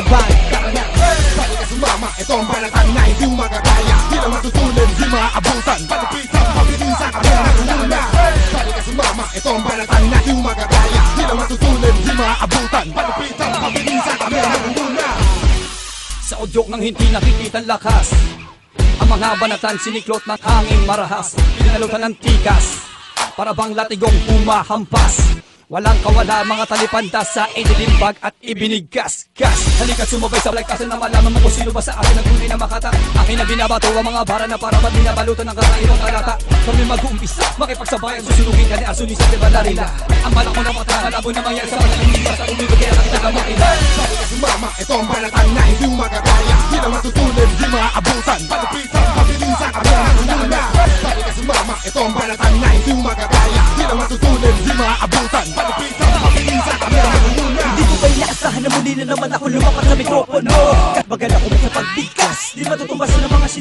laban. Tara na, balik ka sumama, ito ang balatan na hindi mo makakaya. Di lang matutunan, di maaabutan. Palipitan, pabilin sa kamera ng una. Balik ka sumama, ito ang balatan na hindi mo makakaya. Di lang matutunan, di maaabutan. Palipitan, pabilin sa kamera ng una. Sa udyok ng hindi nakikitang lakas, ang mga banatan siniklot ng hanging marahas. Pinalutan ng tikas, para bang latigong humahampas. Walang kawala mga talipandas sa inilimbag at ibinigkas-gas. Halika't sumabay sa balagkasan na malaman mo kung sino ba sa akin ang tunay na makata. Akin na binabato ang mga bara na para ba't binabalutan ng kakaibang talata. Kami mag-uumpisa, makipagsabayan, susunugin ka ni Asuni sa Tibalarila. Ang balak mo na matang malabo na mangyari sa panalimitas sa umibig kaya nakita ka makina. Balik ka sumama, ito ang balatan na hindi mo makakaya. Di lang matutunan, di maaabutan. Palipitan, pabilin sa kamera ng una. Balik ka sumama, ito ang balatan na hindi mo makakaya. Di lang matutunan, di maaabutan. Hindi ko ba inaasahan na muli na naman ako lumapat sa mikropono. Kat bagal ako sa pagbigkas, di matutumbas